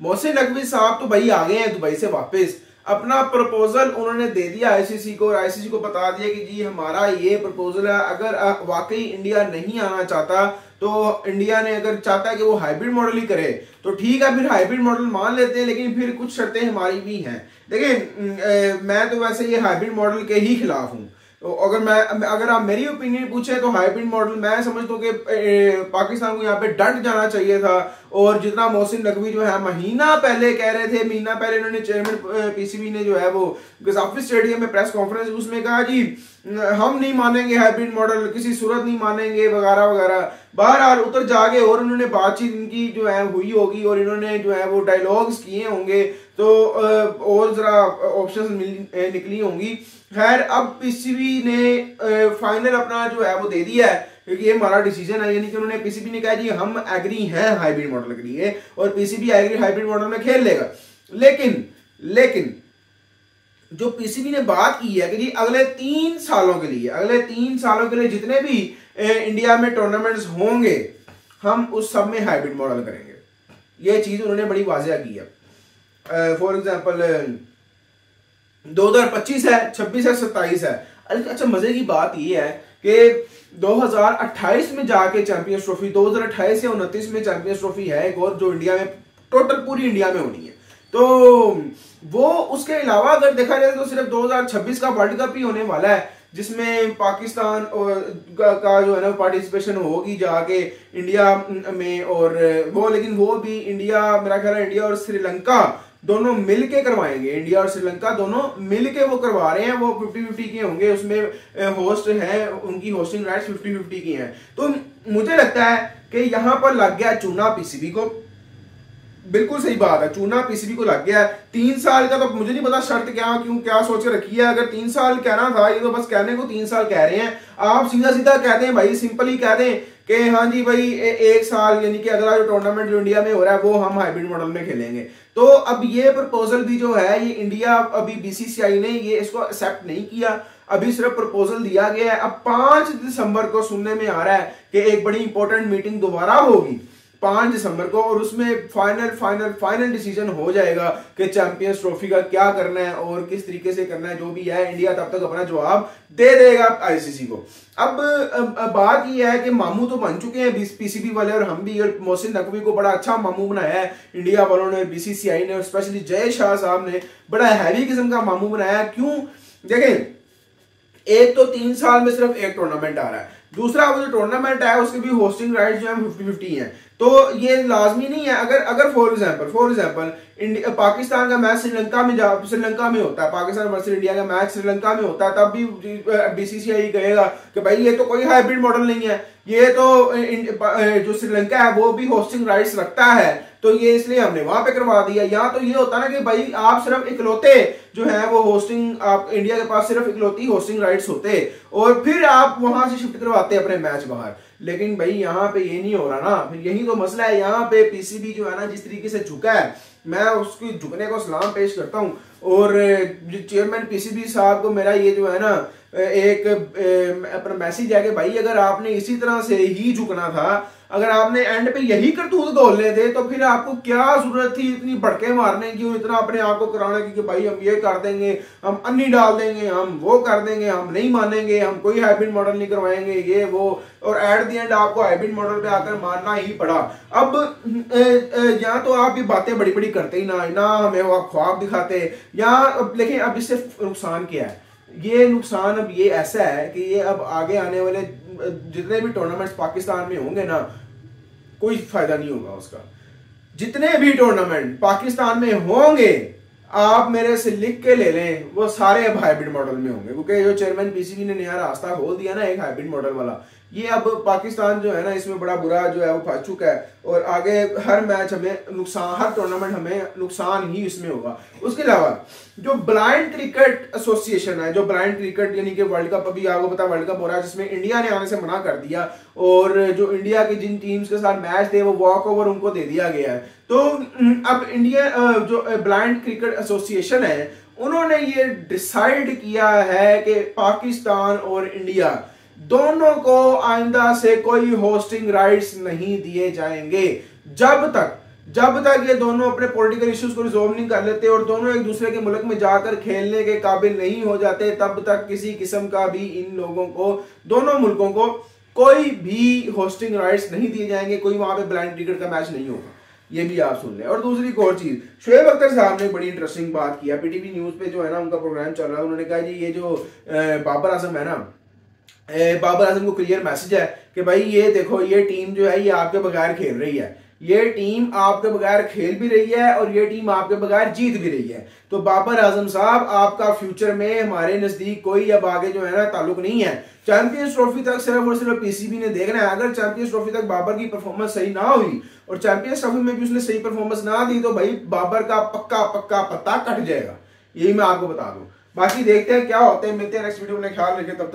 मोहसिन नकवी साहब तो भाई आ गए हैं दुबई से वापस, अपना प्रपोजल उन्होंने दे दिया आईसीसी को, और आईसीसी को बता दिया कि जी हमारा ये प्रपोजल है, अगर वाकई इंडिया नहीं आना चाहता तो इंडिया ने अगर चाहता है कि वो हाइब्रिड मॉडल ही करे तो ठीक है, फिर हाइब्रिड मॉडल मान लेते हैं, लेकिन फिर कुछ शर्तें हमारी भी हैं। देखिए मैं तो वैसे ये हाइब्रिड मॉडल के ही खिलाफ हूँ। तो अगर आप मेरी ओपिनियन पूछे तो हाइब्रिड मॉडल मैं समझता हूँ कि पाकिस्तान को यहाँ पे डट जाना चाहिए था। और जितना मोहसिन नकवी जो है महीना पहले कह रहे थे, महीना पहले इन्होंने चेयरमैन पीसीबी ने जो है वो गजाफी स्टेडियम में प्रेस कॉन्फ्रेंस उसमें कहा जी हम नहीं मानेंगे हाइब्रिड मॉडल, किसी सूरत नहीं मानेंगे वगैरह वगैरह। बहरहाल उतर जाके और उन्होंने बातचीत इनकी जो है हुई होगी और इन्होंने जो है वो डायलॉग्स किए होंगे, तो और जरा ऑप्शंस निकली होंगी। खैर अब पीसीबी ने फाइनल अपना जो है वो दे दिया है, क्योंकि ये हमारा डिसीजन है, यानी कि उन्होंने पीसीबी ने कहा जी हम एग्री हैं हाइब्रिड मॉडल के लिए और पीसीबी एग्री हाइब्रिड मॉडल में खेल लेगा। लेकिन जो पीसीबी ने बात की है कि जी अगले 3 सालों के लिए जितने भी इंडिया में टूर्नामेंट्स होंगे हम उस सब में हाइब्रिड मॉडल करेंगे, ये चीज उन्होंने बड़ी वाज़ेह की है। फॉर एग्जांपल 2025 है, 26 है, 27 है। अच्छा मजे की बात ये है कि 2028 में जाके चैंपियंस ट्रॉफी, 2028 या 29 में चैंपियंस ट्रॉफी है एक और, जो इंडिया में टोटल पूरी इंडिया में होनी है। तो वो उसके अलावा अगर देखा जाए तो सिर्फ 2026 का वर्ल्ड कप ही होने वाला है, जिसमें पाकिस्तान का जो है ना पार्टिसिपेशन होगी जाके इंडिया में। और वो लेकिन वो भी इंडिया, मेरा ख्याल है इंडिया और श्रीलंका दोनों मिलके करवाएंगे, इंडिया और श्रीलंका दोनों मिलके वो करवा रहे हैं। वो 50-50 के होंगे, उसमें होस्ट है, उनकी होस्टिंग राइट्स 50-50 की हैं। तो मुझे लगता है कि यहां पर लग गया चूना पीसीबी को, बिल्कुल सही बात है, चूना पीसीबी को लग गया है। 3 साल का तो मुझे नहीं पता शर्त क्या सोच के रखी है। अगर 3 साल कहना था, ये तो बस कहने को 3 साल कह रहे हैं। आप सीधा सीधा कहते हैं भाई, सिंपल ही कह दें कि हाँ जी भाई 1 साल, यानी कि अगला जो टूर्नामेंट जो इंडिया में हो रहा है वो हम हाइब्रिड मॉडल में खेलेंगे। तो अब ये प्रपोजल भी जो है ये इंडिया, अभी बीसीसीआई ने ये इसको एक्सेप्ट नहीं किया, अभी सिर्फ प्रपोजल दिया गया है। अब 5 दिसंबर को सुनने में आ रहा है कि एक बड़ी इंपॉर्टेंट मीटिंग दोबारा होगी 5 दिसंबर को, और उसमें फाइनल डिसीजन हो जाएगा कि चैंपियंस ट्रॉफी का क्या करना है और किस तरीके से करना है। जो भी है इंडिया तब तक अपना जवाब दे देगा आईसीसी को। अब बात यह है कि मामू तो बन चुके हैं पीसीबी वाले और हम भी, और मोहसिन नकवी को बड़ा अच्छा मामू बनाया है इंडिया वालों ने, बीसीसीआई ने, और स्पेशली जय शाह साहब ने बड़ा हैवी किस्म का मामू बनाया। क्यों? देखें, एक तो 3 साल में सिर्फ एक टूर्नामेंट आ रहा है, दूसरा वो जो टूर्नामेंट है उसके भी होस्टिंग राइट्स जो है 50-50 हैं। तो ये लाजमी नहीं है, अगर फॉर एग्जांपल पाकिस्तान का मैच श्रीलंका में होता है, पाकिस्तान वर्सेस इंडिया का मैच श्रीलंका में होता है, तब भी बीसीसीआई कहेगा कि भाई ये तो कोई हाइब्रिड मॉडल नहीं है, ये तो जो श्रीलंका है वो भी होस्टिंग राइट्स रखता है, तो ये इसलिए हमने वहां पे करवा दिया। यहाँ तो ये होता ना कि भाई आप सिर्फ इकलौते जो है वो होस्टिंग, आप इंडिया के पास सिर्फ इकलौती होस्टिंग राइट्स होते और फिर आप वहां से शिफ्ट करवाते अपने मैच बाहर। लेकिन भाई यहाँ पे ये नहीं हो रहा ना, फिर यही तो मसला है। यहाँ पे पीसीबी जो है ना जिस तरीके से झुका है, मैं उसकी झुकने को सलाम पेश करता हूँ। और चेयरमैन पीसीबी साहब को मेरा ये जो है ना एक अपना मैसेज है कि भाई अगर आपने इसी तरह से ही झुकना था, अगर आपने एंड पे यही करतूत बोलने थे, तो फिर आपको क्या जरूरत थी इतनी भड़के मारने की और इतना अपने आप को कराने की कि भाई हम ये कर देंगे, हम अन्नी डाल देंगे, हम वो कर देंगे, हम नहीं मानेंगे, हम कोई हाइब्रिड मॉडल नहीं करवाएंगे, ये वो, और एट द एंड आपको हाइब्रिड मॉडल पे आकर मानना ही पड़ा। अब यहाँ तो आप ये बातें बड़ी बड़ी करते ही ना हमें वो ख्वाब दिखाते, यहाँ लेकिन अब इससे नुकसान क्या है? ये नुकसान अब ये ऐसा है कि ये अब आगे आने वाले जितने भी टूर्नामेंट्स पाकिस्तान में होंगे ना, कोई फायदा नहीं होगा उसका। जितने भी टूर्नामेंट पाकिस्तान में होंगे, आप मेरे से लिख के ले लें, वो सारे अब हाइब्रिड मॉडल में होंगे, क्योंकि जो चेयरमैन पीसीबी ने नया रास्ता खोल दिया ना एक हाइब्रिड मॉडल वाला, ये अब पाकिस्तान जो है ना इसमें बड़ा बुरा जो है वो फंस चुका है। और आगे हर मैच हमें नुकसान, हर टूर्नामेंट हमें नुकसान ही इसमें होगा। उसके अलावा जो ब्लाइंड क्रिकेट एसोसिएशन है, जो ब्लाइंड क्रिकेट यानी कि वर्ल्ड कप, अभी आपको पता वर्ल्ड कप हो रहा है जिसमें इंडिया ने आने से मना कर दिया, और जो इंडिया की जिन टीम्स के साथ मैच थे वो वॉक ओवर उनको दे दिया गया है। तो अब इंडिया जो ब्लाइंड क्रिकेट एसोसिएशन है, उन्होंने ये डिसाइड किया है कि पाकिस्तान और इंडिया दोनों को आइंदा से कोई होस्टिंग राइट्स नहीं दिए जाएंगे जब तक ये दोनों अपने पॉलिटिकल इश्यूज को रिजॉल्व नहीं कर लेते और दोनों एक दूसरे के मुल्क में जाकर खेलने के काबिल नहीं हो जाते, तब तक किसी किस्म का भी इन लोगों को, दोनों मुल्कों को कोई भी होस्टिंग राइट्स नहीं दिए जाएंगे, कोई वहां पे ब्लाइंड क्रिकेट का मैच नहीं होगा, ये भी आप सुन लें। और दूसरी एक और चीज, शोएब अख्तर साहब ने बड़ी इंटरेस्टिंग बात किया, पीटीवी न्यूज पे जो है ना उनका प्रोग्राम चल रहा है, उन्होंने कहा जी ये जो बाबर आजम है ना, बाबर आजम को क्लियर मैसेज है कि भाई ये देखो ये टीम जो है ये आपके बगैर खेल रही है, ये टीम आपके बगैर खेल भी रही है और ये टीम आपके बगैर जीत भी रही है। तो बाबर आजम साहब आपका फ्यूचर में हमारे नजदीक कोई अब आगे जो है ना ताल्लुक नहीं है, चैंपियंस ट्रॉफी तक सिर्फ और सिर्फ पीसीबी ने देखना है। अगर चैंपियंस ट्रॉफी तक बाबर की परफॉर्मेंस सही ना हुई और चैंपियंस ट्रॉफी में भी उसने सही परफॉर्मेंस ना दी तो भाई बाबर का पक्का पक्का पत्ता कट जाएगा, यही मैं आपको बता दूं। बाकी देखते हैं क्या होते हैं, मिलते हैं नेक्स्ट वीडियो में, ख्याल रखिए तब तक।